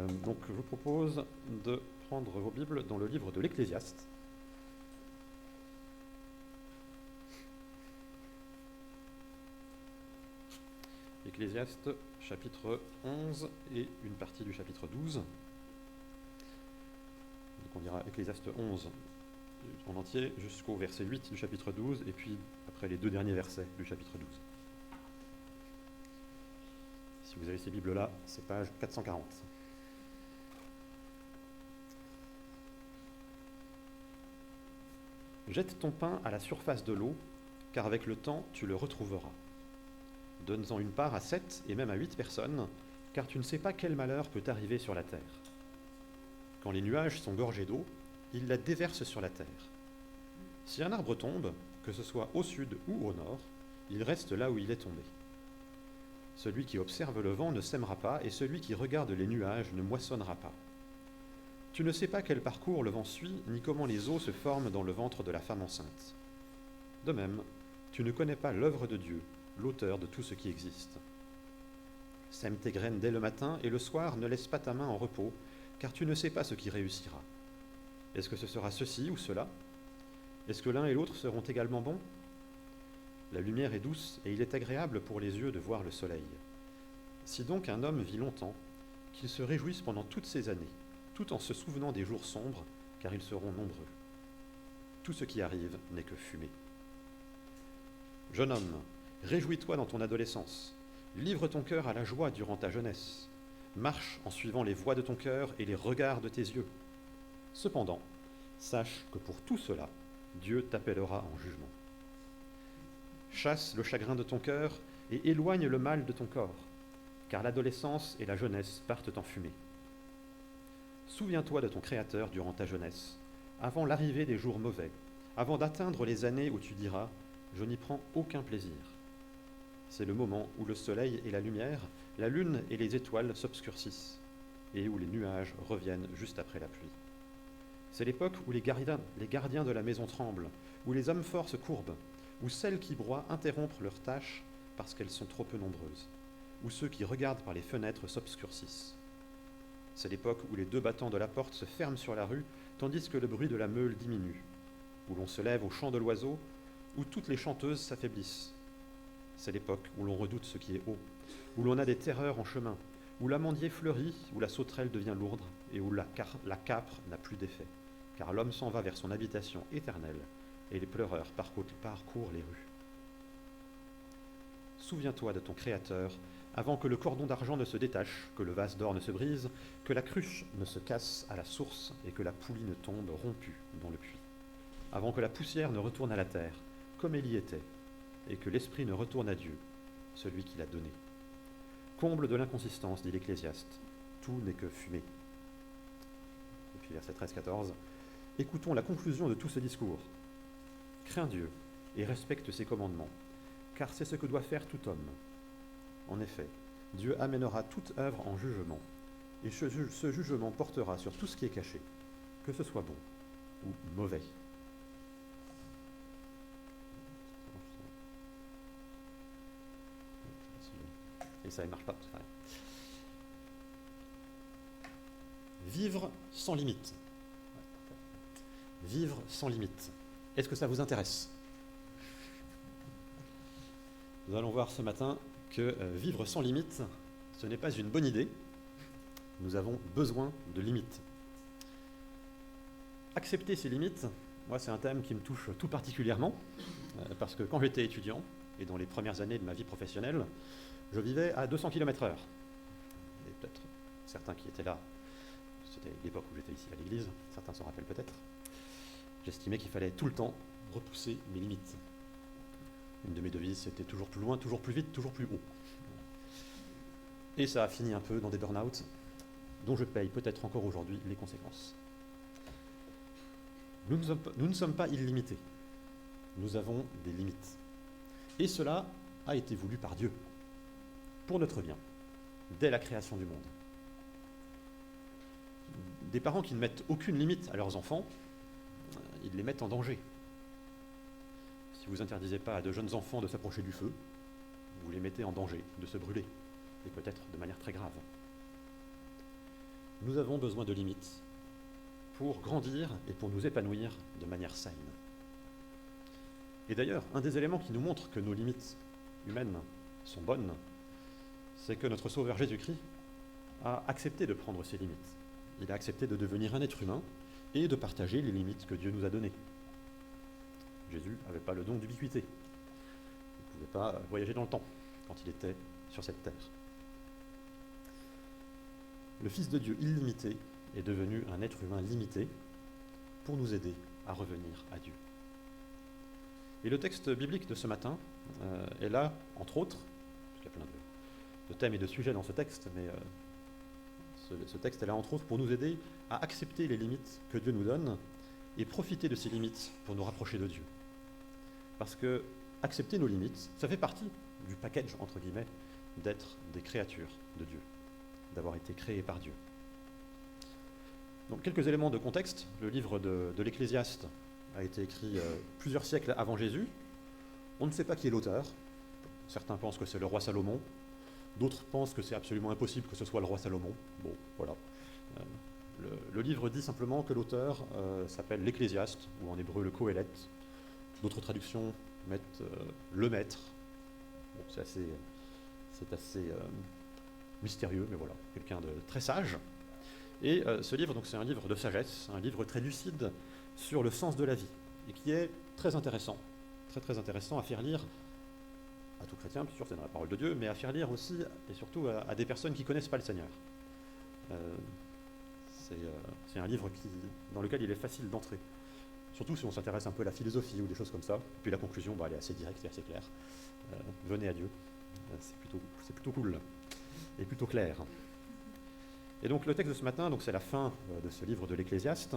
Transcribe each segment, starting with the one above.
Donc je vous propose de prendre vos Bibles dans le livre de l'Ecclésiaste. Ecclésiaste, chapitre 11 et une partie du chapitre 12. Donc on dira Ecclésiaste 11 en entier jusqu'au verset 8 du chapitre 12 et puis après les deux derniers versets du chapitre 12. Si vous avez ces Bibles-là, c'est page 440. Jette ton pain à la surface de l'eau, car avec le temps tu le retrouveras. Donne-en une part à 7 et même à 8 personnes, car tu ne sais pas quel malheur peut arriver sur la terre. Quand les nuages sont gorgés d'eau, ils la déversent sur la terre. Si un arbre tombe, que ce soit au sud ou au nord, il reste là où il est tombé. Celui qui observe le vent ne sèmera pas, et celui qui regarde les nuages ne moissonnera pas. Tu ne sais pas quel parcours le vent suit, ni comment les eaux se forment dans le ventre de la femme enceinte. De même, tu ne connais pas l'œuvre de Dieu, l'auteur de tout ce qui existe. Sème tes graines dès le matin, et le soir ne laisse pas ta main en repos, car tu ne sais pas ce qui réussira. Est-ce que ce sera ceci ou cela? Est-ce que l'un et l'autre seront également bons? La lumière est douce, et il est agréable pour les yeux de voir le soleil. Si donc un homme vit longtemps, qu'il se réjouisse pendant toutes ces années, tout en se souvenant des jours sombres, car ils seront nombreux. Tout ce qui arrive n'est que fumée. Jeune homme, réjouis-toi dans ton adolescence. Livre ton cœur à la joie durant ta jeunesse. Marche en suivant les voies de ton cœur et les regards de tes yeux. Cependant, sache que pour tout cela, Dieu t'appellera en jugement. Chasse le chagrin de ton cœur et éloigne le mal de ton corps, car l'adolescence et la jeunesse partent en fumée. Souviens-toi de ton Créateur durant ta jeunesse, avant l'arrivée des jours mauvais, avant d'atteindre les années où tu diras « Je n'y prends aucun plaisir ». C'est le moment où le soleil et la lumière, la lune et les étoiles s'obscurcissent, et où les nuages reviennent juste après la pluie. C'est l'époque où les gardiens de la maison tremblent, où les hommes forts se courbent, où celles qui broient interrompent leurs tâches parce qu'elles sont trop peu nombreuses, où ceux qui regardent par les fenêtres s'obscurcissent. C'est l'époque où les deux battants de la porte se ferment sur la rue, tandis que le bruit de la meule diminue, où l'on se lève au chant de l'oiseau, où toutes les chanteuses s'affaiblissent. C'est l'époque où l'on redoute ce qui est haut, où l'on a des terreurs en chemin, où l'amandier fleurit, où la sauterelle devient lourde et où la capre n'a plus d'effet, car l'homme s'en va vers son habitation éternelle et les pleureurs parcourent les rues. Souviens-toi de ton Créateur, avant que le cordon d'argent ne se détache, que le vase d'or ne se brise, que la cruche ne se casse à la source et que la poulie ne tombe rompue dans le puits. Avant que la poussière ne retourne à la terre, comme elle y était, et que l'esprit ne retourne à Dieu, celui qui l'a donné. Comble de l'inconsistance, dit l'Ecclésiaste, tout n'est que fumée. Et puis verset 13-14, écoutons la conclusion de tout ce discours. Crains Dieu et respecte ses commandements, car c'est ce que doit faire tout homme. En effet, Dieu amènera toute œuvre en jugement, et ce jugement portera sur tout ce qui est caché, que ce soit bon ou mauvais. Et ça ne marche pas. Vivre sans limite. Vivre sans limite. Est-ce que ça vous intéresse? Nous allons voir ce matin que vivre sans limite, ce n'est pas une bonne idée. Nous avons besoin de limites. Accepter ces limites, moi c'est un thème qui me touche tout particulièrement, parce que quand j'étais étudiant, et dans les premières années de ma vie professionnelle, je vivais à 200 km/h. Et peut-être certains qui étaient là, c'était l'époque où j'étais ici à l'église, certains s'en rappellent peut-être. J'estimais qu'il fallait tout le temps repousser mes limites. Une de mes devises, c'était toujours plus loin, toujours plus vite, toujours plus haut. Et ça a fini un peu dans des burn-out, dont je paye peut-être encore aujourd'hui les conséquences. Nous ne sommes pas illimités. Nous avons des limites. Et cela a été voulu par Dieu, pour notre bien, dès la création du monde. Des parents qui ne mettent aucune limite à leurs enfants, ils les mettent en danger. Si vous interdisez pas à de jeunes enfants de s'approcher du feu, vous les mettez en danger de se brûler, et peut-être de manière très grave. nous avons besoin de limites pour grandir et pour nous épanouir de manière saine. Et d'ailleurs, un des éléments qui nous montre que nos limites humaines sont bonnes, c'est que notre Sauveur Jésus-Christ a accepté de prendre ses limites. Il a accepté de devenir un être humain et de partager les limites que Dieu nous a données. Jésus n'avait pas le don d'ubiquité. Il ne pouvait pas voyager dans le temps quand il était sur cette terre. Le Fils de Dieu illimité est devenu un être humain limité pour nous aider à revenir à Dieu. Et le texte biblique de ce matin est là, entre autres, parce qu'il y a plein de thèmes et de sujets dans ce texte, mais ce texte est là, entre autres, pour nous aider à accepter les limites que Dieu nous donne et profiter de ces limites pour nous rapprocher de Dieu. Parce que accepter nos limites, ça fait partie du package, entre guillemets, d'être des créatures de Dieu, d'avoir été créés par Dieu. Donc quelques éléments de contexte. Le livre de l'Ecclésiaste a été écrit plusieurs siècles avant Jésus. On ne sait pas qui est l'auteur. Certains pensent que c'est le roi Salomon. D'autres pensent que c'est absolument impossible que ce soit le roi Salomon. Bon, voilà. Le livre dit simplement que l'auteur s'appelle l'Ecclésiaste, ou en hébreu le Qohélet. D'autres traductions mettent le maître. Bon, c'est assez mystérieux, mais voilà, quelqu'un de très sage. Et ce livre, donc, c'est un livre de sagesse, un livre très lucide sur le sens de la vie, et qui est très intéressant, très intéressant à faire lire à tout chrétien, bien sûr, c'est dans la parole de Dieu, mais à faire lire aussi, et surtout à des personnes qui ne connaissent pas le Seigneur. C'est un livre dans lequel il est facile d'entrer, surtout si on s'intéresse un peu à la philosophie ou des choses comme ça. Puis la conclusion, elle est assez directe et assez claire. Venez à Dieu, c'est plutôt cool et plutôt clair. Et donc le texte de ce matin, donc c'est la fin de ce livre de l'Ecclésiaste.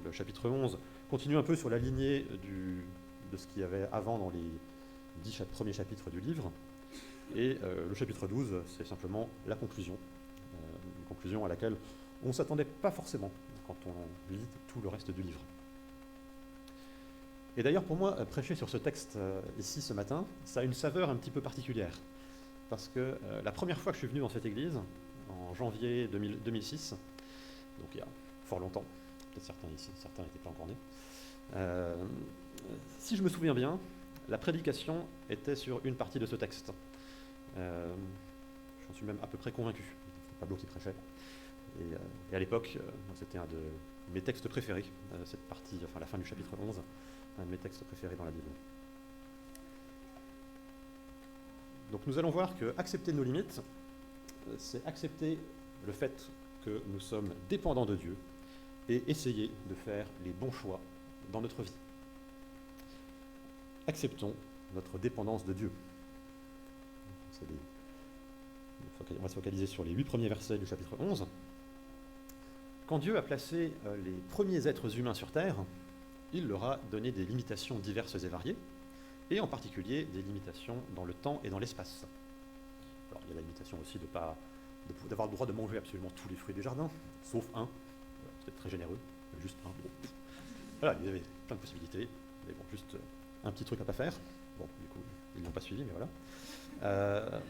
Le chapitre 11 continue un peu sur la lignée de ce qu'il y avait avant dans les 10 premiers chapitres du livre. Et le chapitre 12, c'est simplement la conclusion. Une conclusion à laquelle on ne s'attendait pas forcément quand on lit tout le reste du livre. Et d'ailleurs, pour moi, prêcher sur ce texte ici ce matin, ça a une saveur un petit peu particulière. Parce que la première fois que je suis venu dans cette église, en janvier 2006, donc il y a fort longtemps, peut-être certains ici, certains n'étaient pas encore nés. Si je me souviens bien, la prédication était sur une partie de ce texte. J'en suis même à peu près convaincu. C'est Pablo qui prêchait. Et à l'époque, c'était un de mes textes préférés, cette partie, enfin la fin du chapitre 11, un de mes textes préférés dans la Bible. Donc nous allons voir que accepter nos limites, c'est accepter le fait que nous sommes dépendants de Dieu et essayer de faire les bons choix dans notre vie. Acceptons notre dépendance de Dieu. On va se focaliser sur les 8 premiers versets du chapitre 11. Quand Dieu a placé les premiers êtres humains sur terre, il leur a donné des limitations diverses et variées, et en particulier des limitations dans le temps et dans l'espace. Alors il y a la limitation aussi d'avoir le droit de manger absolument tous les fruits du jardin, sauf un, c'était très généreux, juste un. Bon. Voilà, il y avait plein de possibilités, mais bon, juste un petit truc à pas faire. Bon, du coup, ils ne l'ont pas suivi, mais voilà.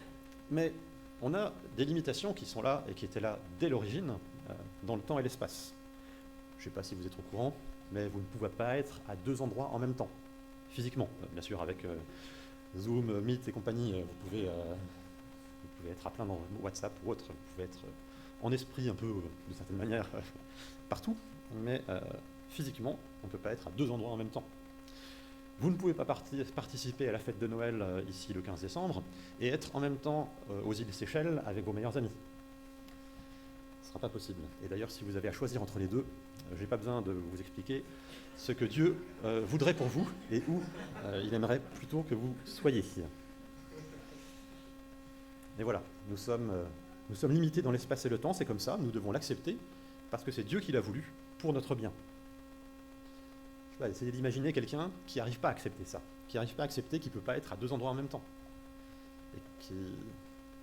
Mais on a des limitations qui sont là et qui étaient là dès l'origine, dans le temps et l'espace. Je ne sais pas si vous êtes au courant, mais vous ne pouvez pas être à 2 endroits en même temps, physiquement. Bien sûr, avec Zoom, Meet et compagnie, vous pouvez être à plein dans WhatsApp ou autre, vous pouvez être en esprit un peu, d'une certaine manière, partout, mais physiquement, on ne peut pas être à 2 endroits en même temps. Vous ne pouvez pas participer à la fête de Noël ici le 15 décembre et être en même temps aux îles Seychelles avec vos meilleurs amis. Ce ne sera pas possible. Et d'ailleurs, si vous avez à choisir entre les deux, je n'ai pas besoin de vous expliquer ce que Dieu voudrait pour vous et où il aimerait plutôt que vous soyez. Et voilà, nous sommes limités dans l'espace et le temps, c'est comme ça, nous devons l'accepter parce que c'est Dieu qui l'a voulu pour notre bien. Je sais pas, essayez d'imaginer quelqu'un qui n'arrive pas à accepter ça, qui n'arrive pas à accepter qu'il ne peut pas être à 2 endroits en même temps,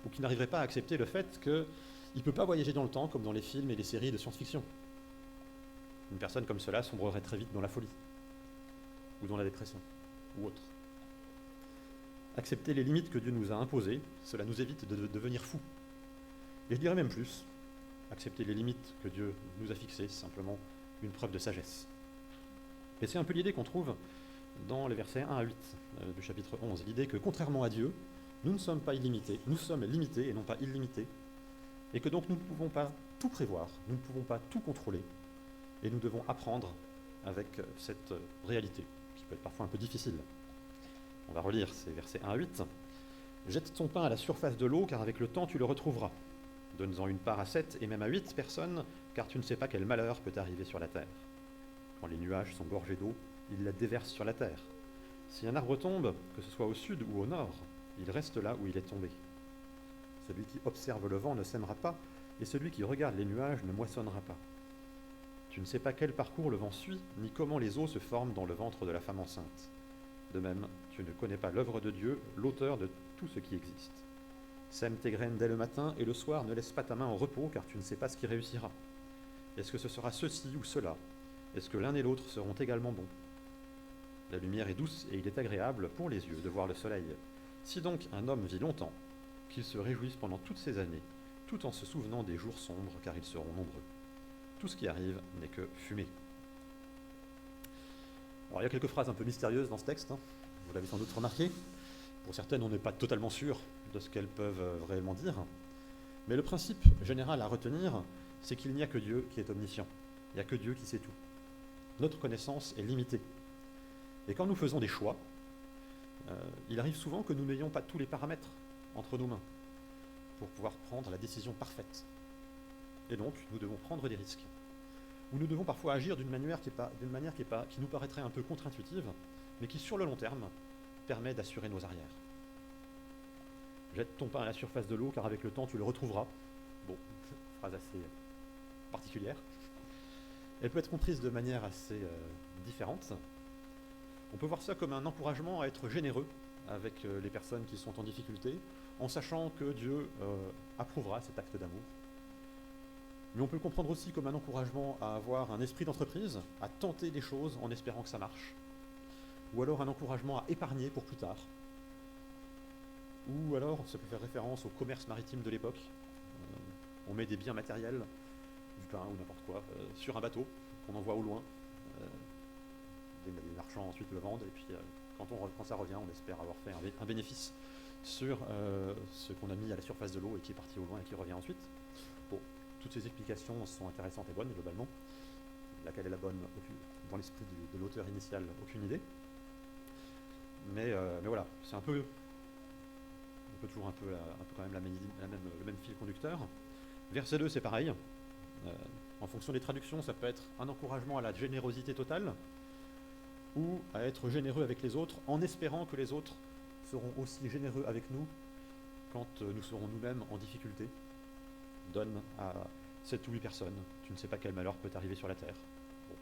ou qui n'arriverait pas à accepter le fait qu'il ne peut pas voyager dans le temps comme dans les films et les séries de science-fiction. Une personne comme cela sombrerait très vite dans la folie, ou dans la dépression, ou autre. Accepter les limites que Dieu nous a imposées, cela nous évite de devenir fous. Et je dirais même plus, accepter les limites que Dieu nous a fixées, c'est simplement une preuve de sagesse. Et c'est un peu l'idée qu'on trouve dans les versets 1 à 8 du chapitre 11, l'idée que contrairement à Dieu, nous ne sommes pas illimités, nous sommes limités et non pas illimités, et que donc nous ne pouvons pas tout prévoir, nous ne pouvons pas tout contrôler, et nous devons apprendre avec cette réalité, qui peut être parfois un peu difficile. On va relire ces versets 1 à 8. « Jette ton pain à la surface de l'eau, car avec le temps tu le retrouveras. Donne-en une part à 7 et même à 8 personnes, car tu ne sais pas quel malheur peut arriver sur la terre. Quand les nuages sont gorgés d'eau, ils la déversent sur la terre. Si un arbre tombe, que ce soit au sud ou au nord, il reste là où il est tombé. Celui qui observe le vent ne sèmera pas, et celui qui regarde les nuages ne moissonnera pas. Tu ne sais pas quel parcours le vent suit, ni comment les eaux se forment dans le ventre de la femme enceinte. De même, tu ne connais pas l'œuvre de Dieu, l'auteur de tout ce qui existe. Sème tes graines dès le matin, et le soir ne laisse pas ta main en repos, car tu ne sais pas ce qui réussira. Est-ce que ce sera ceci ou cela? Est-ce que l'un et l'autre seront également bons? La lumière est douce et il est agréable pour les yeux de voir le soleil. Si donc un homme vit longtemps, qu'il se réjouisse pendant toutes ces années, tout en se souvenant des jours sombres, car ils seront nombreux. Tout ce qui arrive n'est que fumée. » Alors il y a quelques phrases un peu mystérieuses dans ce texte, vous l'avez sans doute remarqué. Pour certaines, on n'est pas totalement sûr de ce qu'elles peuvent réellement dire. Mais le principe général à retenir, c'est qu'il n'y a que Dieu qui est omniscient. Il n'y a que Dieu qui sait tout. Notre connaissance est limitée. Et quand nous faisons des choix, il arrive souvent que nous n'ayons pas tous les paramètres entre nos mains pour pouvoir prendre la décision parfaite. Et donc, nous devons prendre des risques. Ou nous devons parfois agir d'une manière qui nous paraîtrait un peu contre-intuitive, mais qui, sur le long terme, permet d'assurer nos arrières. Jette ton pain à la surface de l'eau, car avec le temps, tu le retrouveras. Bon, phrase assez particulière. Elle peut être comprise de manière assez différente. On peut voir ça comme un encouragement à être généreux avec les personnes qui sont en difficulté, en sachant que Dieu approuvera cet acte d'amour. Mais on peut le comprendre aussi comme un encouragement à avoir un esprit d'entreprise, à tenter des choses en espérant que ça marche. Ou alors un encouragement à épargner pour plus tard. Ou alors, ça peut faire référence au commerce maritime de l'époque. On met des biens matériels, du pain ou n'importe quoi, sur un bateau qu'on envoie au loin. Les marchands ensuite le vendent, et puis quand ça revient, on espère avoir fait un bénéfice sur ce qu'on a mis à la surface de l'eau et qui est parti au loin et qui revient ensuite. Bon, toutes ces explications sont intéressantes et bonnes, globalement. Laquelle est la bonne, dans l'esprit de l'auteur initial, aucune idée. Mais voilà, c'est un peu toujours un peu quand même le même fil conducteur. Verset 2, c'est pareil. En fonction des traductions, ça peut être un encouragement à la générosité totale, ou à être généreux avec les autres, en espérant que les autres seront aussi généreux avec nous quand nous serons nous-mêmes en difficulté. Donne à 7 ou 8 personnes, tu ne sais pas quel malheur peut arriver sur la terre. Bon,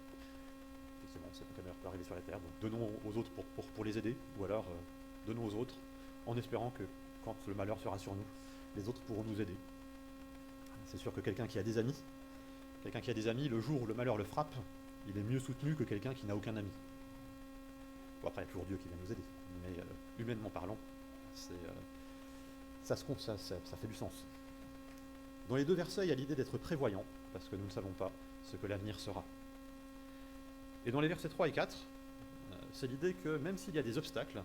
effectivement, c'est quel malheur peut arriver sur la terre, donc donnons aux autres pour les aider, ou alors donnons aux autres en espérant que quand le malheur sera sur nous, les autres pourront nous aider. C'est sûr que quelqu'un qui a des amis, le jour où le malheur le frappe, il est mieux soutenu que quelqu'un qui n'a aucun ami. Bon, après, il y a toujours Dieu qui vient nous aider, mais humainement parlant, ça se compte, ça fait du sens. Dans les deux versets, il y a l'idée d'être prévoyant, parce que nous ne savons pas ce que l'avenir sera. Et dans les versets 3 et 4, c'est l'idée que même s'il y a des obstacles,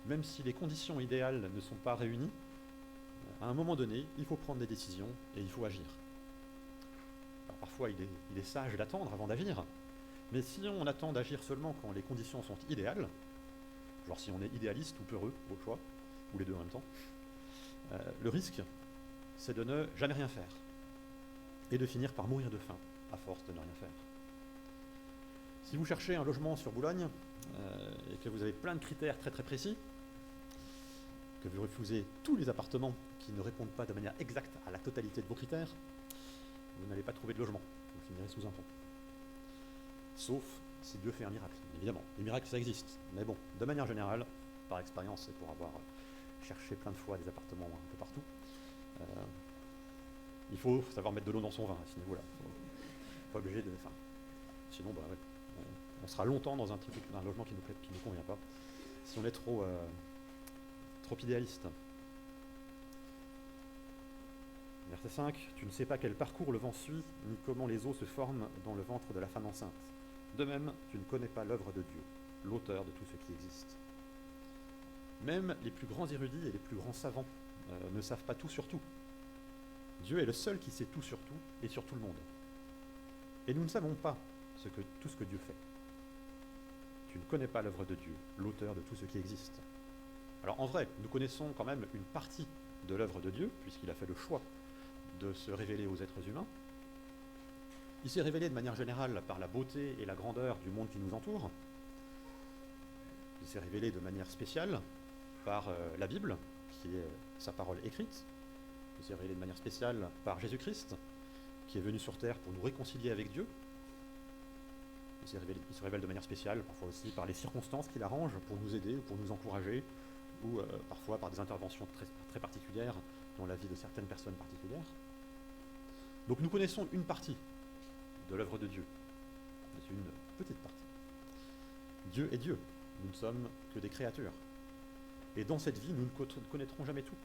même si les conditions idéales ne sont pas réunies, à un moment donné, il faut prendre des décisions et il faut agir. Alors parfois, il est sage d'attendre avant d'agir, mais si on attend d'agir seulement quand les conditions sont idéales, genre si on est idéaliste ou peureux, au choix, ou les deux en même temps, le risque, c'est de ne jamais rien faire, et de finir par mourir de faim, à force de ne rien faire. Si vous cherchez un logement sur Boulogne, et que vous avez plein de critères très très précis, que vous refusez tous les appartements qui ne répondent pas de manière exacte à la totalité de vos critères, vous n'allez pas trouver de logement, vous finirez sous un pont. Sauf si Dieu fait un miracle, évidemment. Les miracles, ça existe. Mais bon, de manière générale, par expérience et pour avoir cherché plein de fois des appartements un peu partout, il faut savoir mettre de l'eau dans son vin à ce niveau-là. Pas obligé de... Enfin, sinon, bah, ouais, on sera longtemps dans un logement qui nous convient pas, si on est trop idéaliste. Verset 5, tu ne sais pas quel parcours le vent suit, ni comment les eaux se forment dans le ventre de la femme enceinte. De même, tu ne connais pas l'œuvre de Dieu, l'auteur de tout ce qui existe. Même les plus grands érudits et les plus grands savants ne savent pas tout sur tout. Dieu est le seul qui sait tout sur tout et sur tout le monde. Et nous ne savons pas tout ce que Dieu fait. Tu ne connais pas l'œuvre de Dieu, l'auteur de tout ce qui existe. Alors en vrai, nous connaissons quand même une partie de l'œuvre de Dieu, puisqu'il a fait le choix de se révéler aux êtres humains. Il s'est révélé de manière générale par la beauté et la grandeur du monde qui nous entoure. Il s'est révélé de manière spéciale par la Bible, qui est sa parole écrite. Il s'est révélé de manière spéciale par Jésus-Christ, qui est venu sur terre pour nous réconcilier avec Dieu. Il se révèle de manière spéciale, parfois aussi par les circonstances qu'il arrange pour nous aider, pour nous encourager, ou parfois par des interventions très, très particulières dans la vie de certaines personnes particulières. Donc nous connaissons une partie de l'œuvre de Dieu, mais une petite partie. Dieu est Dieu, nous ne sommes que des créatures. Et dans cette vie, nous ne connaîtrons jamais tout.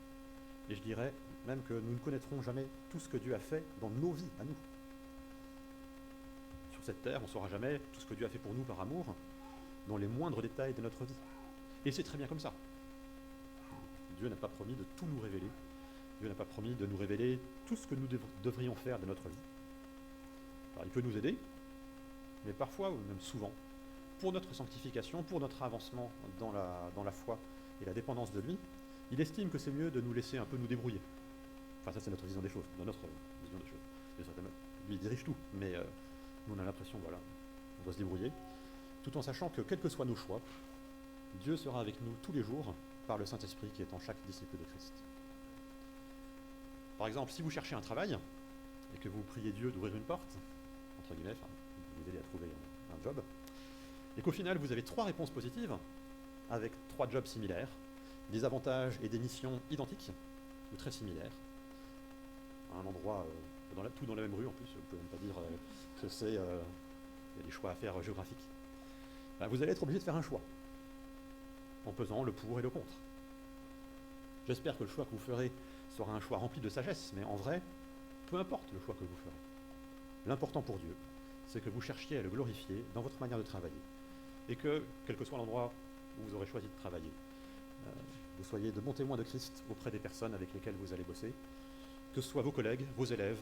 Et je dirais même que nous ne connaîtrons jamais tout ce que Dieu a fait dans nos vies, à nous. Sur cette terre, on ne saura jamais tout ce que Dieu a fait pour nous par amour, dans les moindres détails de notre vie. Et c'est très bien comme ça. Dieu n'a pas promis de tout nous révéler. Dieu n'a pas promis de nous révéler tout ce que nous devrions faire de notre vie. Alors il peut nous aider, mais parfois, ou même souvent, pour notre sanctification, pour notre avancement dans la foi et la dépendance de lui, il estime que c'est mieux de nous laisser un peu nous débrouiller. Enfin ça c'est notre vision des choses, dans notre vision des choses. Lui il dirige tout, mais nous on a l'impression, voilà, on doit se débrouiller, tout en sachant que quels que soient nos choix, Dieu sera avec nous tous les jours par le Saint-Esprit qui est en chaque disciple de Christ. Par exemple, si vous cherchez un travail, et que vous priez Dieu d'ouvrir une porte, entre guillemets, enfin, vous aider à trouver un job, et qu'au final vous avez 3 réponses positives, avec 3 jobs similaires, des avantages et des missions identiques, ou très similaires, à un endroit, tout dans la même rue en plus, vous ne pouvez même pas dire que il y a des choix à faire géographiques, ben, vous allez être obligé de faire un choix, en pesant le pour et le contre. J'espère que le choix que vous ferez sera un choix rempli de sagesse, mais en vrai, peu importe le choix que vous ferez. L'important pour Dieu, c'est que vous cherchiez à le glorifier dans votre manière de travailler, et que, quel que soit l'endroit où vous aurez choisi de travailler, vous soyez de bons témoins de Christ auprès des personnes avec lesquelles vous allez bosser, que ce soit vos collègues, vos élèves,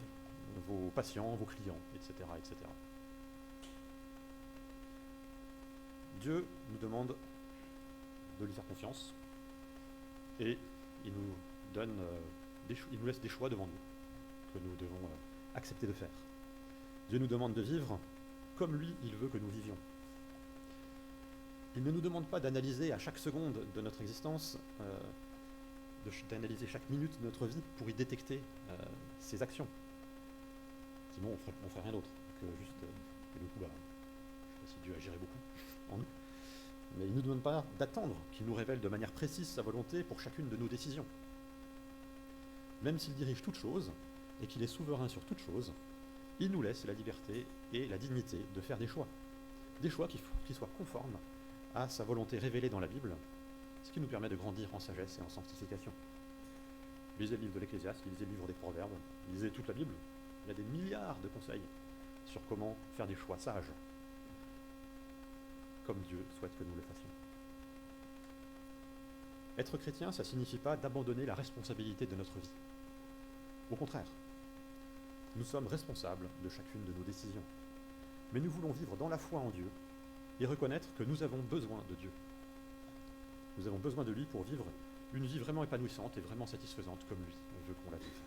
vos patients, vos clients, etc., etc. Dieu nous demande de lui faire confiance et il nous laisse des choix devant nous que nous devons accepter de faire. Dieu nous demande de vivre comme lui, il veut que nous vivions. Il ne nous demande pas d'analyser à chaque seconde de notre existence, d'analyser chaque minute de notre vie pour y détecter ses actions. Sinon, on ferait rien d'autre que juste... et du coup, je ne sais pas si Dieu agirait beaucoup en nous. Mais il ne nous demande pas d'attendre qu'il nous révèle de manière précise sa volonté pour chacune de nos décisions. Même s'il dirige toutes choses et qu'il est souverain sur toutes choses, il nous laisse la liberté et la dignité de faire des choix. Des choix qui soient conformes à sa volonté révélée dans la Bible, ce qui nous permet de grandir en sagesse et en sanctification. Lisez le livre de l'Ecclésiaste, lisez le livre des Proverbes, lisez toute la Bible. Il y a des milliards de conseils sur comment faire des choix sages, comme Dieu souhaite que nous le fassions. Être chrétien, ça ne signifie pas d'abandonner la responsabilité de notre vie. Au contraire, nous sommes responsables de chacune de nos décisions. Mais nous voulons vivre dans la foi en Dieu et reconnaître que nous avons besoin de Dieu. Nous avons besoin de lui pour vivre une vie vraiment épanouissante et vraiment satisfaisante comme lui veut qu'on la vive.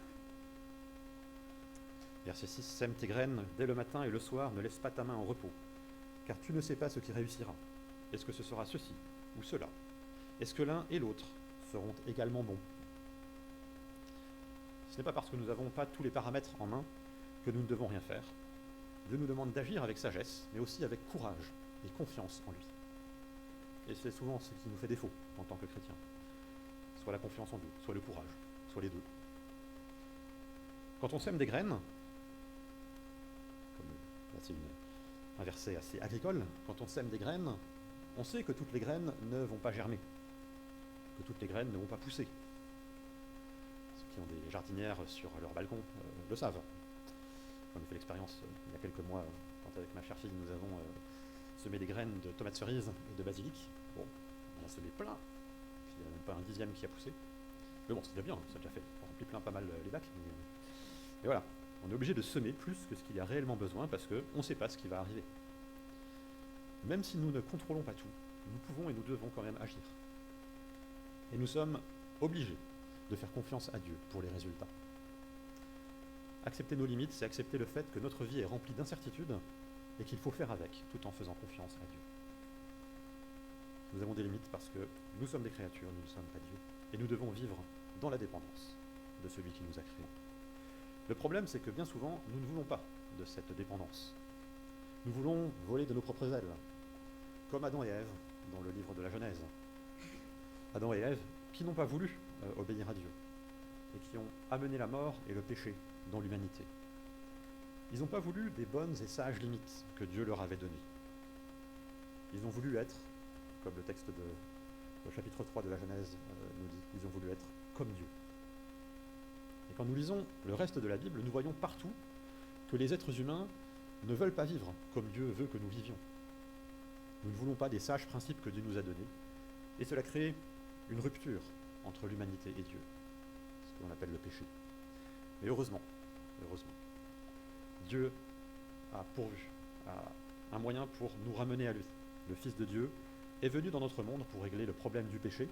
Verset 6, sème tes graines dès le matin et le soir, ne laisse pas ta main en repos, car tu ne sais pas ce qui réussira. Est-ce que ce sera ceci ou cela? Est-ce que l'un et l'autre seront également bons? Ce n'est pas parce que nous n'avons pas tous les paramètres en main que nous ne devons rien faire. Dieu nous demande d'agir avec sagesse, mais aussi avec courage et confiance en lui. Et c'est souvent ce qui nous fait défaut en tant que chrétiens. Soit la confiance en Dieu, soit le courage, soit les deux. Quand on sème des graines, comme là c'est un verset assez agricole, quand on sème des graines, on sait que toutes les graines ne vont pas germer, que toutes les graines ne vont pas pousser. Ce qui ont des jardinières sur leur balcon le savent. On a fait l'expérience il y a quelques mois, quand avec ma chère fille, nous avons semé des graines de tomates cerises et de basilic. Bon, on a semé plein, puis il n'y a même pas un dixième qui a poussé. Mais bon, c'est déjà bien, ça a déjà fait. On remplit plein pas mal les bacs. Mais voilà, on est obligé de semer plus que ce qu'il y a réellement besoin parce qu'on ne sait pas ce qui va arriver. Même si nous ne contrôlons pas tout, nous pouvons et nous devons quand même agir. Et nous sommes obligés de faire confiance à Dieu pour les résultats. Accepter nos limites, c'est accepter le fait que notre vie est remplie d'incertitudes et qu'il faut faire avec, tout en faisant confiance à Dieu. Nous avons des limites parce que nous sommes des créatures, nous ne sommes pas Dieu, et nous devons vivre dans la dépendance de celui qui nous a créés. Le problème, c'est que bien souvent, nous ne voulons pas de cette dépendance. Nous voulons voler de nos propres ailes, comme Adam et Ève dans le livre de la Genèse. Adam et Ève qui n'ont pas voulu obéir à Dieu et qui ont amené la mort et le péché dans l'humanité. Ils n'ont pas voulu des bonnes et sages limites que Dieu leur avait données. Ils ont voulu être, comme le texte au chapitre 3 de la Genèse nous dit, ils ont voulu être comme Dieu. Et quand nous lisons le reste de la Bible, nous voyons partout que les êtres humains ne veulent pas vivre comme Dieu veut que nous vivions. Nous ne voulons pas des sages principes que Dieu nous a donnés, et cela crée une rupture entre l'humanité et Dieu, ce que l'on appelle le péché. Mais heureusement, Dieu a pourvu à un moyen pour nous ramener à lui. Le Fils de Dieu est venu dans notre monde pour régler le problème du péché,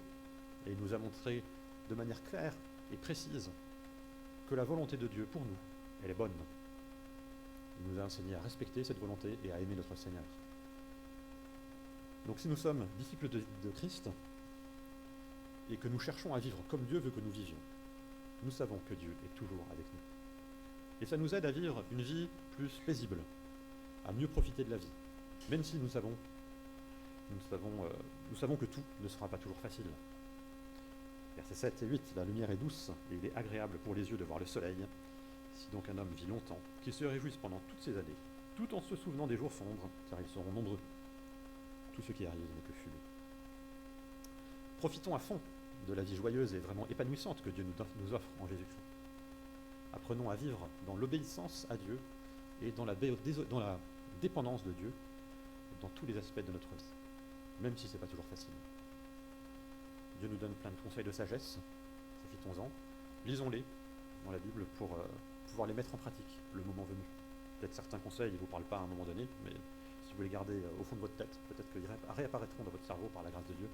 et il nous a montré de manière claire et précise que la volonté de Dieu pour nous, elle est bonne. Il nous a enseigné à respecter cette volonté et à aimer notre Seigneur. Donc si nous sommes disciples de Christ, et que nous cherchons à vivre comme Dieu veut que nous vivions, nous savons que Dieu est toujours avec nous. Et ça nous aide à vivre une vie plus paisible, à mieux profiter de la vie, même si nous savons que tout ne sera pas toujours facile. Versets 7 et 8, la lumière est douce et il est agréable pour les yeux de voir le soleil. Si donc un homme vit longtemps, qu'il se réjouisse pendant toutes ces années, tout en se souvenant des jours sombres, car ils seront nombreux. Tout ce qui arrive n'est que fumée. Profitons à fond de la vie joyeuse et vraiment épanouissante que Dieu nous offre en Jésus-Christ. Apprenons à vivre dans l'obéissance à Dieu et dans la dépendance de Dieu dans tous les aspects de notre vie, même si ce n'est pas toujours facile. Dieu nous donne plein de conseils de sagesse, profitons-en, lisons-les dans la Bible pour pouvoir les mettre en pratique le moment venu. Peut-être certains conseils ne vous parlent pas à un moment donné, mais si vous les gardez au fond de votre tête, peut-être qu'ils réapparaîtront dans votre cerveau par la grâce de Dieu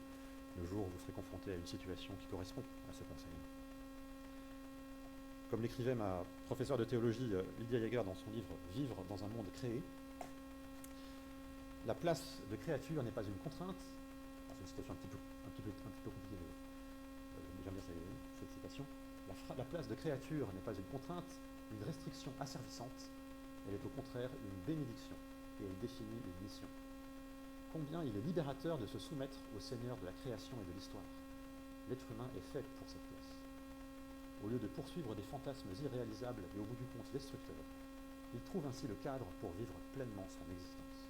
le jour où vous serez confronté à une situation qui correspond à ce conseil. Comme l'écrivait ma professeure de théologie Lydia Jaeger dans son livre « Vivre dans un monde créé », la place de créature n'est pas une contrainte. C'est une citation un petit peu compliquée, mais j'aime bien cette citation. La place de créature n'est pas une contrainte, une restriction asservissante, elle est au contraire une bénédiction et elle définit une mission. Combien il est libérateur de se soumettre au Seigneur de la création et de l'histoire. L'être humain est fait pour cette place. Au lieu de poursuivre des fantasmes irréalisables et au bout du compte destructeurs, il trouve ainsi le cadre pour vivre pleinement son existence.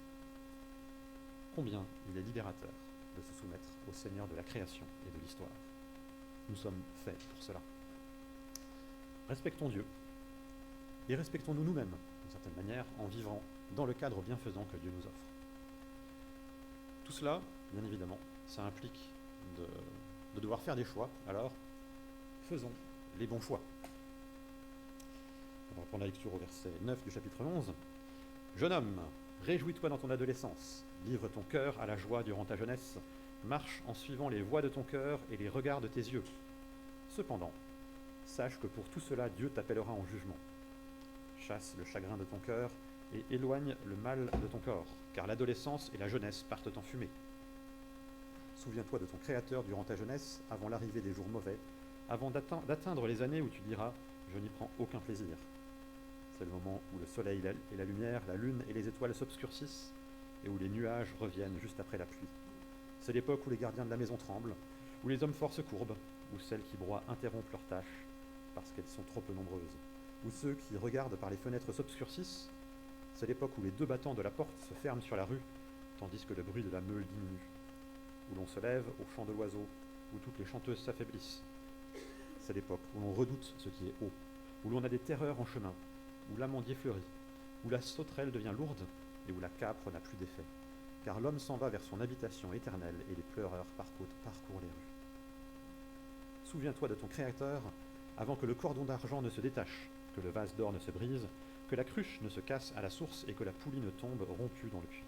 Combien il est libérateur de se soumettre au Seigneur de la création et de l'histoire. Nous sommes faits pour cela. Respectons Dieu et respectons-nous nous-mêmes, d'une certaine manière, en vivant dans le cadre bienfaisant que Dieu nous offre. Tout cela, bien évidemment, ça implique de devoir faire des choix, alors faisons les bons choix. On va reprendre la lecture au verset 9 du chapitre 11. « Jeune homme, réjouis-toi dans ton adolescence, livre ton cœur à la joie durant ta jeunesse, marche en suivant les voies de ton cœur et les regards de tes yeux. Cependant, sache que pour tout cela, Dieu t'appellera en jugement. Chasse le chagrin de ton cœur et éloigne le mal de ton corps, car l'adolescence et la jeunesse partent en fumée. Souviens-toi de ton Créateur durant ta jeunesse, avant l'arrivée des jours mauvais, avant d'atteindre les années où tu diras « je n'y prends aucun plaisir ». C'est le moment où le soleil et la lumière, la lune et les étoiles s'obscurcissent et où les nuages reviennent juste après la pluie. C'est l'époque où les gardiens de la maison tremblent, où les hommes forts se courbent, où celles qui broient interrompent leurs tâches parce qu'elles sont trop peu nombreuses, où ceux qui regardent par les fenêtres s'obscurcissent. C'est l'époque où les deux battants de la porte se ferment sur la rue, tandis que le bruit de la meule diminue, où l'on se lève au chant de l'oiseau, où toutes les chanteuses s'affaiblissent. c'est l'époque où l'on redoute ce qui est haut, où l'on a des terreurs en chemin, où l'amandier fleurit, où la sauterelle devient lourde et où la capre n'a plus d'effet. Car l'homme s'en va vers son habitation éternelle et les pleureurs parcourent les rues. Souviens-toi de ton Créateur avant que le cordon d'argent ne se détache, que le vase d'or ne se brise, que la cruche ne se casse à la source et que la poulie ne tombe rompue dans le puits.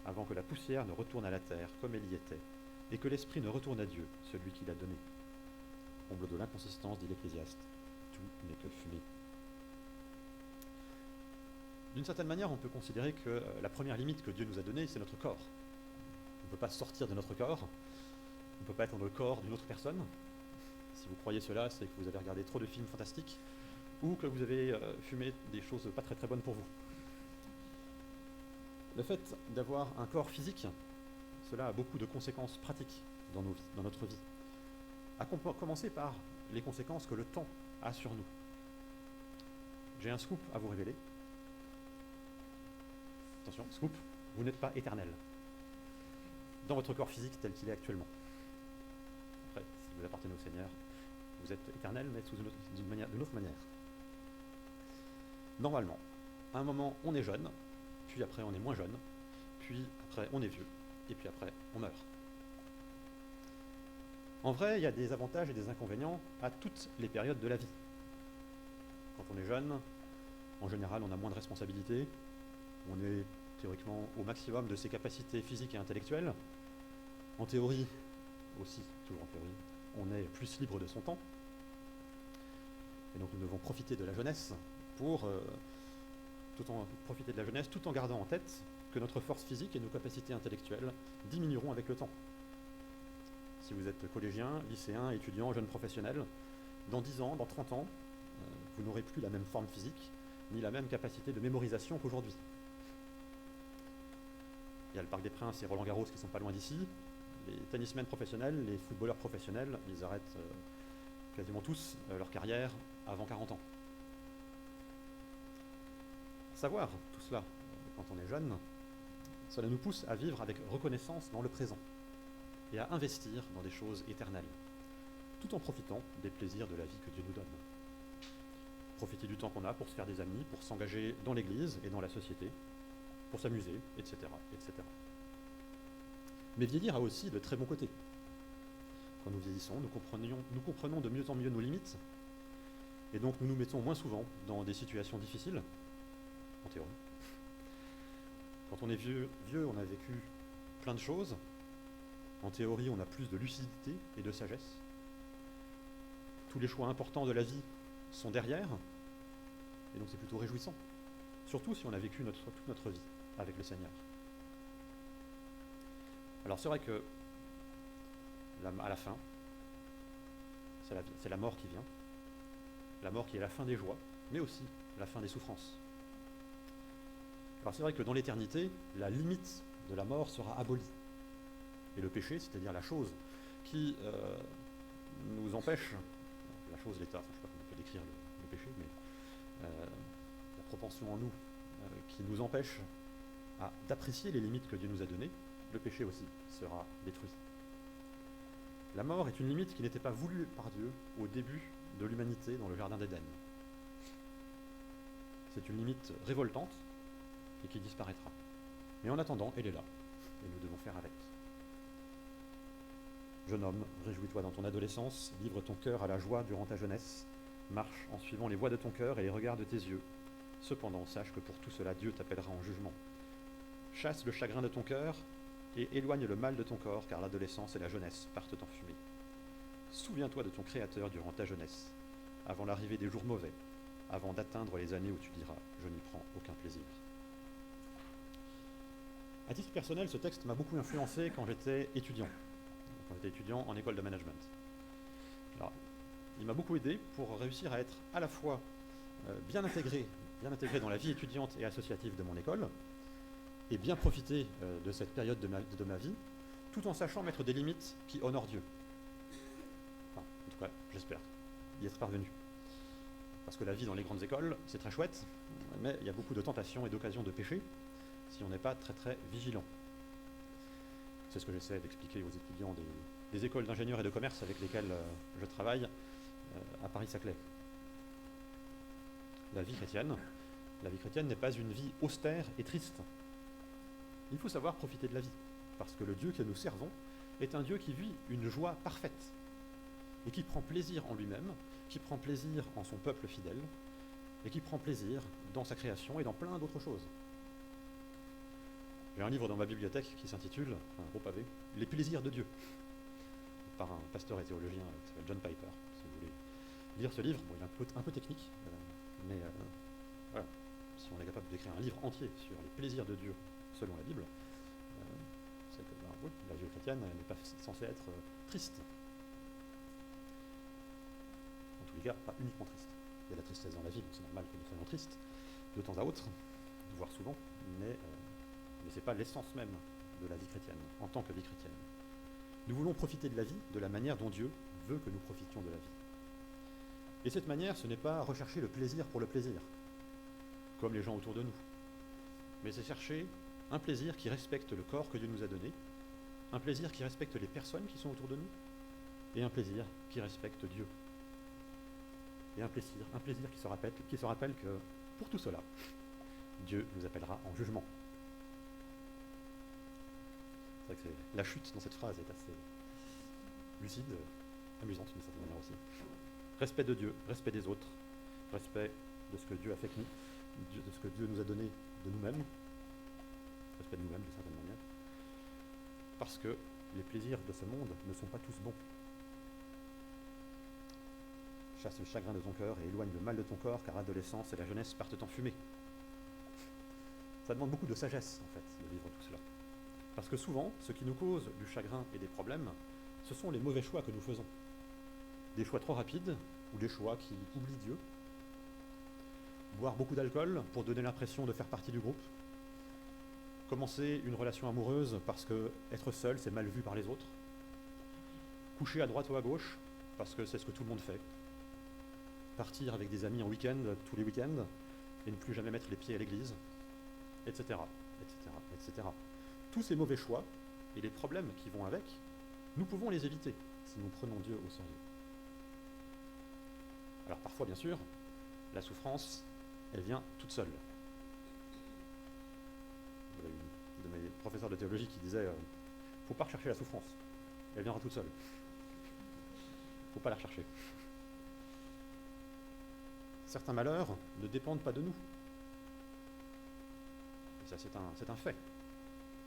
Avant que la poussière ne retourne à la terre comme elle y était, et que l'esprit ne retourne à Dieu, celui qui l'a donné. Comble de l'inconsistance, dit l'Ecclésiaste, tout n'est que fumée. D'une certaine manière, on peut considérer que la première limite que Dieu nous a donnée, c'est notre corps. On ne peut pas sortir de notre corps, on ne peut pas être dans le corps d'une autre personne. Si vous croyez cela, c'est que vous avez regardé trop de films fantastiques ou que vous avez fumé des choses pas très très bonnes pour vous. Le fait d'avoir un corps physique, cela a beaucoup de conséquences pratiques dans notre vie. À commencer par les conséquences que le temps a sur nous. J'ai un scoop à vous révéler. Attention, scoop, vous n'êtes pas éternel dans votre corps physique tel qu'il est actuellement. Après, si vous appartenez au Seigneur, vous êtes éternel, mais d'une autre manière. Normalement, à un moment, on est jeune, puis après, on est moins jeune, puis après, on est vieux, et puis après, on meurt. En vrai, il y a des avantages et des inconvénients à toutes les périodes de la vie. Quand on est jeune, en général, on a moins de responsabilités, on est théoriquement au maximum de ses capacités physiques et intellectuelles. En théorie, aussi, toujours en théorie, on est plus libre de son temps. Et donc nous devons profiter de la jeunesse tout en gardant en tête que notre force physique et nos capacités intellectuelles diminueront avec le temps. Si vous êtes collégien, lycéen, étudiant, jeune professionnel, dans 10 ans, dans 30 ans, vous n'aurez plus la même forme physique, ni la même capacité de mémorisation qu'aujourd'hui. Il y a le Parc des Princes et Roland-Garros qui sont pas loin d'ici. Les tennismen professionnels, les footballeurs professionnels, ils arrêtent quasiment tous leur carrière avant 40 ans. Savoir tout cela quand on est jeune, cela nous pousse à vivre avec reconnaissance dans le présent et à investir dans des choses éternelles, tout en profitant des plaisirs de la vie que Dieu nous donne. Profiter du temps qu'on a pour se faire des amis, pour s'engager dans l'Église et dans la société, pour s'amuser, etc., etc. Mais vieillir a aussi de très bons côtés. Quand nous vieillissons, nous comprenons de mieux en mieux nos limites, et donc nous nous mettons moins souvent dans des situations difficiles, en théorie. Quand on est vieux, on a vécu plein de choses. En théorie, on a plus de lucidité et de sagesse. Tous les choix importants de la vie sont derrière, et donc c'est plutôt réjouissant. Surtout si on a vécu toute notre vie avec le Seigneur. Alors c'est vrai que à la fin, c'est la mort qui vient. La mort qui est la fin des joies, mais aussi la fin des souffrances. Alors c'est vrai que dans l'éternité, la limite de la mort sera abolie. Et le péché, c'est-à-dire la chose qui nous empêche, la chose, l'état, je ne sais pas comment on peut décrire le péché, mais la propension en nous qui nous empêche d'apprécier les limites que Dieu nous a données, le péché aussi sera détruit. La mort est une limite qui n'était pas voulue par Dieu au début de l'humanité dans le jardin d'Éden. C'est une limite révoltante et qui disparaîtra. Mais en attendant, elle est là, et nous devons faire avec. Jeune homme, réjouis-toi dans ton adolescence, livre ton cœur à la joie durant ta jeunesse, marche en suivant les voies de ton cœur et les regards de tes yeux. Cependant, sache que pour tout cela, Dieu t'appellera en jugement. Chasse le chagrin de ton cœur et éloigne le mal de ton corps, car l'adolescence et la jeunesse partent en fumée. Souviens-toi de ton Créateur durant ta jeunesse, avant l'arrivée des jours mauvais, avant d'atteindre les années où tu diras « je n'y prends aucun plaisir ». À titre personnel, ce texte m'a beaucoup influencé quand j'étais étudiant en école de management. Alors, il m'a beaucoup aidé pour réussir à être à la fois bien intégré dans la vie étudiante et associative de mon école, et bien profiter de cette période de ma vie, tout en sachant mettre des limites qui honorent Dieu. Enfin, en tout cas, j'espère y être parvenu. Parce que la vie dans les grandes écoles, c'est très chouette, mais il y a beaucoup de tentations et d'occasions de pécher si on n'est pas très très vigilant. C'est ce que j'essaie d'expliquer aux étudiants des écoles d'ingénieurs et de commerce avec lesquelles je travaille. à Paris-Saclay. La vie chrétienne n'est pas une vie austère et triste. Il faut savoir profiter de la vie, parce que le Dieu que nous servons est un Dieu qui vit une joie parfaite, et qui prend plaisir en lui-même, qui prend plaisir en son peuple fidèle, et qui prend plaisir dans sa création et dans plein d'autres choses. J'ai un livre dans ma bibliothèque qui s'intitule, un gros pavé, Les plaisirs de Dieu, par un pasteur et théologien qui s'appelle John Piper. Si vous voulez lire ce livre, bon, il est un peu technique, mais voilà, si on est capable d'écrire un livre entier sur les plaisirs de Dieu selon la Bible, c'est que oui, la vie chrétienne n'est pas censée être triste. En tous les cas, pas uniquement triste. Il y a de la tristesse dans la vie, donc c'est normal que nous soyons tristes de temps à autre, voire souvent, mais ce n'est pas l'essence même de la vie chrétienne, en tant que vie chrétienne. Nous voulons profiter de la vie de la manière dont Dieu veut que nous profitions de la vie. Et cette manière, ce n'est pas rechercher le plaisir pour le plaisir, comme les gens autour de nous, mais c'est chercher un plaisir qui respecte le corps que Dieu nous a donné, un plaisir qui respecte les personnes qui sont autour de nous, et un plaisir qui respecte Dieu. Et un plaisir qui se rappelle que, pour tout cela, Dieu nous appellera en jugement. C'est vrai que la chute dans cette phrase est assez lucide, amusante d'une certaine manière aussi. Respect de Dieu, respect des autres, respect de ce que Dieu a fait que nous, de ce que Dieu nous a donné de nous-mêmes, respect de nous-mêmes d'une certaine manière, parce que les plaisirs de ce monde ne sont pas tous bons. Chasse le chagrin de ton cœur et éloigne le mal de ton corps, car l'adolescence et la jeunesse partent en fumée. Ça demande beaucoup de sagesse, en fait, de vivre tout cela. Parce que souvent, ce qui nous cause du chagrin et des problèmes, ce sont les mauvais choix que nous faisons. Des choix trop rapides, ou des choix qui oublient Dieu. Boire beaucoup d'alcool pour donner l'impression de faire partie du groupe. Commencer une relation amoureuse parce que être seul, c'est mal vu par les autres. Coucher à droite ou à gauche, parce que c'est ce que tout le monde fait. Partir avec des amis en week-end, tous les week-ends, et ne plus jamais mettre les pieds à l'église, etc., etc., etc. Tous ces mauvais choix et les problèmes qui vont avec, nous pouvons les éviter si nous prenons Dieu au sérieux. Alors parfois, bien sûr, la souffrance, elle vient toute seule. Vous avez une de mes professeurs de théologie qui disait « faut pas rechercher la souffrance, elle viendra toute seule. Faut pas la rechercher. » Certains malheurs ne dépendent pas de nous. Et ça, c'est un fait.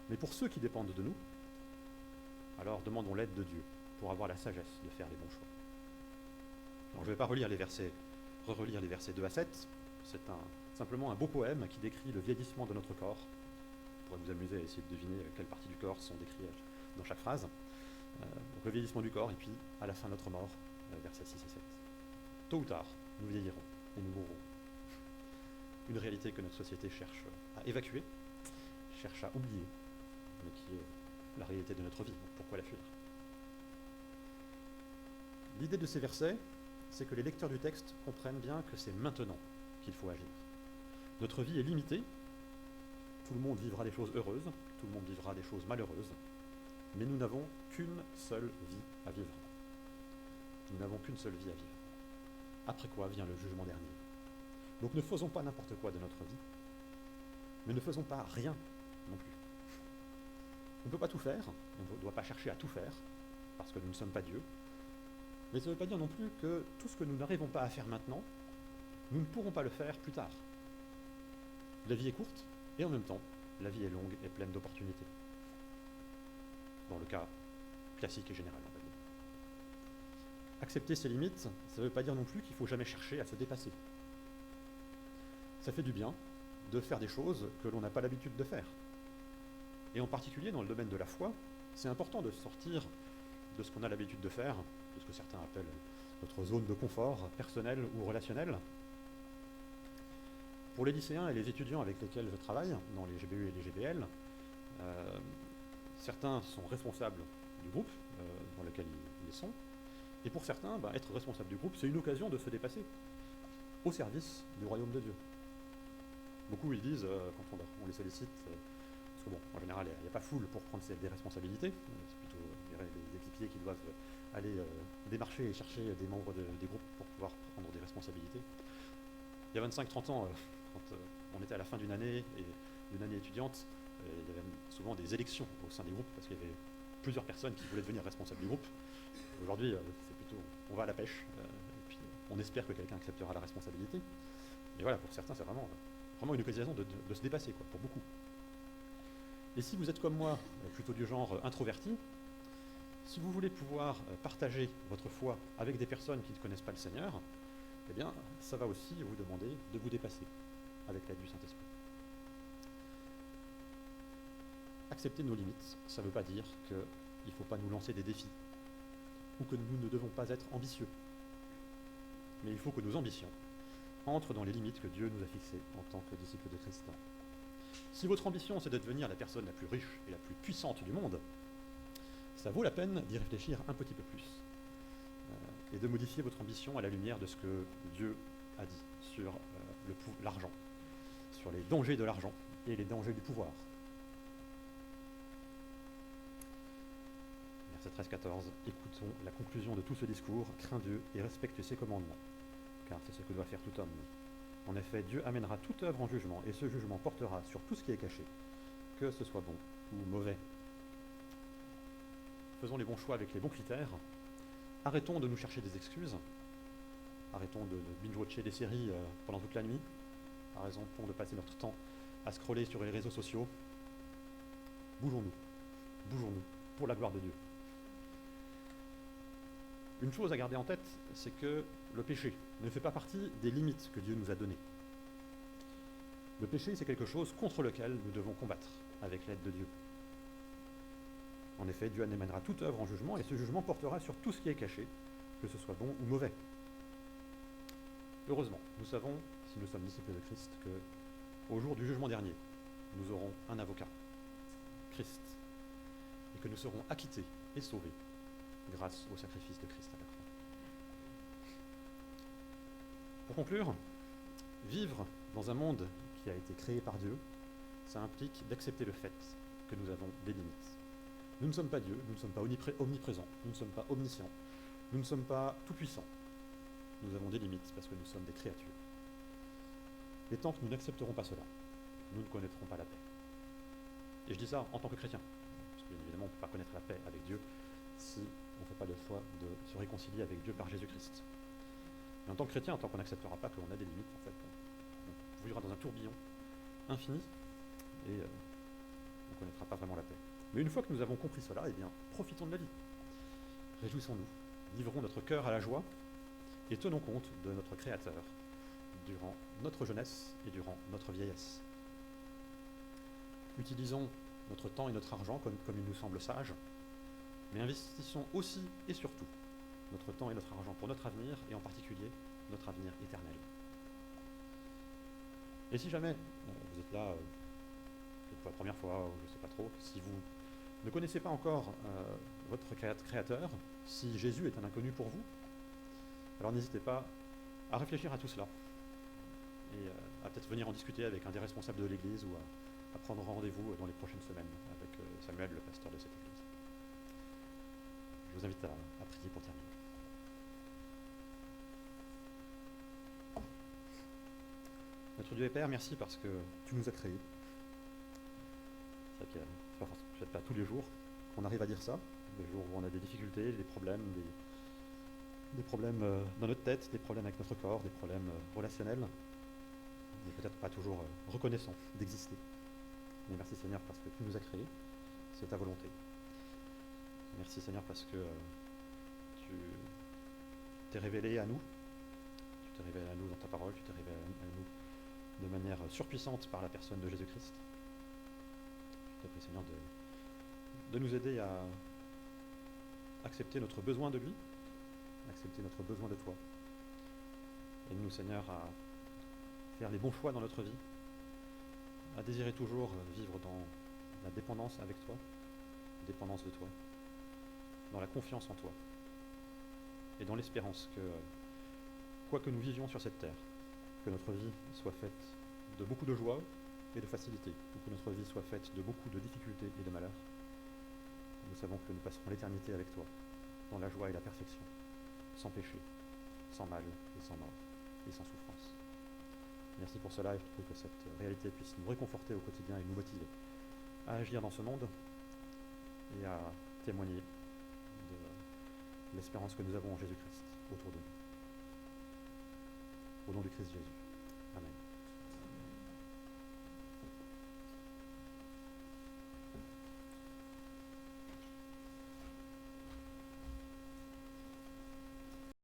Mais pour ceux qui dépendent de nous, alors demandons l'aide de Dieu pour avoir la sagesse de faire les bons choix. Alors, je ne vais pas relire les versets 2 à 7. C'est simplement un beau poème qui décrit le vieillissement de notre corps. On pourrait vous amuser à essayer de deviner quelles parties du corps sont décrites dans chaque phrase. Donc le vieillissement du corps, et puis à la fin notre mort, versets 6 et 7. Tôt ou tard, nous vieillirons et nous mourrons. Une réalité que notre société cherche à évacuer, cherche à oublier, mais qui est la réalité de notre vie. Donc pourquoi la fuir? L'idée de ces versets, c'est que les lecteurs du texte comprennent bien que c'est maintenant qu'il faut agir. Notre vie est limitée, tout le monde vivra des choses heureuses, tout le monde vivra des choses malheureuses, mais nous n'avons qu'une seule vie à vivre. Nous n'avons qu'une seule vie à vivre. Après quoi vient le jugement dernier. Donc ne faisons pas n'importe quoi de notre vie, mais ne faisons pas rien non plus. On ne peut pas tout faire, on ne doit pas chercher à tout faire, parce que nous ne sommes pas Dieu, mais ça ne veut pas dire non plus que tout ce que nous n'arrivons pas à faire maintenant, nous ne pourrons pas le faire plus tard. La vie est courte, et en même temps, la vie est longue et pleine d'opportunités. Dans le cas classique et général, on va dire. Accepter ses limites, ça ne veut pas dire non plus qu'il ne faut jamais chercher à se dépasser. Ça fait du bien de faire des choses que l'on n'a pas l'habitude de faire. Et en particulier dans le domaine de la foi, c'est important de sortir de ce qu'on a l'habitude de faire, de ce que certains appellent notre zone de confort personnelle ou relationnelle. Pour les lycéens et les étudiants avec lesquels je travaille, dans les GBU et les GBL, certains sont responsables du groupe dans lequel ils sont, et pour certains, être responsable du groupe, c'est une occasion de se dépasser au service du royaume de Dieu. Beaucoup ils disent, quand on les sollicite, parce que bon, en général, il n'y a pas foule pour prendre des responsabilités, c'est plutôt les équipiers qui doivent aller démarcher et chercher des membres des groupes pour pouvoir prendre des responsabilités. Il y a 25-30 ans, quand on était à la fin d'une année étudiante, il y avait souvent des élections au sein des groupes parce qu'il y avait plusieurs personnes qui voulaient devenir responsables du groupe. Aujourd'hui, c'est plutôt on va à la pêche et puis on espère que quelqu'un acceptera la responsabilité. Mais voilà, pour certains, c'est vraiment une occasion de se dépasser, quoi, pour beaucoup. Et si vous êtes comme moi, plutôt du genre introverti, si vous voulez pouvoir partager votre foi avec des personnes qui ne connaissent pas le Seigneur, eh bien, ça va aussi vous demander de vous dépasser avec l'aide du Saint-Esprit. Accepter nos limites, ça ne veut pas dire qu'il ne faut pas nous lancer des défis ou que nous ne devons pas être ambitieux. Mais il faut que nos ambitions entrent dans les limites que Dieu nous a fixées en tant que disciples de Christ. Si votre ambition, c'est de devenir la personne la plus riche et la plus puissante du monde, ça vaut la peine d'y réfléchir un petit peu plus et de modifier votre ambition à la lumière de ce que Dieu a dit sur l'argent, sur les dangers de l'argent et les dangers du pouvoir. Verset 13-14, écoutons la conclusion de tout ce discours, crains Dieu et respecte ses commandements, car c'est ce que doit faire tout homme. En effet, Dieu amènera toute œuvre en jugement, et ce jugement portera sur tout ce qui est caché, que ce soit bon ou mauvais. Faisons les bons choix avec les bons critères. Arrêtons de nous chercher des excuses. Arrêtons de binge-watcher des séries pendant toute la nuit. Arrêtons de passer notre temps à scroller sur les réseaux sociaux. Bougeons-nous, pour la gloire de Dieu. Une chose à garder en tête, c'est que le péché ne fait pas partie des limites que Dieu nous a données. Le péché, c'est quelque chose contre lequel nous devons combattre avec l'aide de Dieu. En effet, Dieu amènera toute œuvre en jugement, et ce jugement portera sur tout ce qui est caché, que ce soit bon ou mauvais. Heureusement, nous savons, si nous sommes disciples de Christ, qu'au jour du jugement dernier, nous aurons un avocat, Christ, et que nous serons acquittés et sauvés grâce au sacrifice de Christ à la croix. Pour conclure, vivre dans un monde qui a été créé par Dieu, ça implique d'accepter le fait que nous avons des limites. Nous ne sommes pas Dieu, nous ne sommes pas omniprésents, nous ne sommes pas omniscients, nous ne sommes pas tout-puissants. Nous avons des limites parce que nous sommes des créatures. Et tant que nous n'accepterons pas cela, nous ne connaîtrons pas la paix. Et je dis ça en tant que chrétien, parce que bien évidemment on ne peut pas connaître la paix avec Dieu si on ne fait pas le choix de se réconcilier avec Dieu par Jésus-Christ. Mais en tant que chrétien, tant qu'on n'acceptera pas qu'on a des limites, en fait, on vivra dans un tourbillon infini et on ne connaîtra pas vraiment la paix. Mais une fois que nous avons compris cela, eh bien, profitons de la vie. Réjouissons-nous, livrons notre cœur à la joie et tenons compte de notre Créateur durant notre jeunesse et durant notre vieillesse. Utilisons notre temps et notre argent comme il nous semble sage, mais investissons aussi et surtout notre temps et notre argent pour notre avenir, et en particulier notre avenir éternel. Et si jamais vous êtes là peut-être pour la première fois, ou je ne sais pas trop, si vous ne connaissez pas encore votre Créateur, si Jésus est un inconnu pour vous, alors n'hésitez pas à réfléchir à tout cela et à peut-être venir en discuter avec un des responsables de l'Église ou à prendre rendez-vous dans les prochaines semaines avec Samuel, le pasteur de cette Église. Je vous invite à prier pour terminer. Notre Dieu et Père, merci parce que tu nous as créés. C'est vrai que c'est peut-être pas tous les jours qu'on arrive à dire ça, des jours où on a des difficultés, des problèmes dans notre tête, des problèmes avec notre corps, des problèmes relationnels. On n'est peut-être pas toujours reconnaissant d'exister. Mais merci Seigneur parce que tu nous as créés, c'est ta volonté. Merci Seigneur parce que tu t'es révélé à nous, dans ta parole, tu t'es révélé à nous de manière surpuissante par la personne de Jésus-Christ. Je te prie Seigneur de nous aider à accepter notre besoin de lui, accepter notre besoin de toi. Aide-nous Seigneur à faire les bons choix dans notre vie, à désirer toujours vivre dans la dépendance avec toi, dépendance de toi, dans la confiance en toi, et dans l'espérance que, quoi que nous vivions sur cette terre, que notre vie soit faite de beaucoup de joie et de facilité, ou que notre vie soit faite de beaucoup de difficultés et de malheurs, nous savons que nous passerons l'éternité avec toi, dans la joie et la perfection, sans péché, sans mal et sans mort et sans souffrance. Merci pour cela et je prie que cette réalité puisse nous réconforter au quotidien et nous motiver à agir dans ce monde et à témoigner de l'espérance que nous avons en Jésus-Christ autour de nous. Au nom du Christ Jésus. Amen.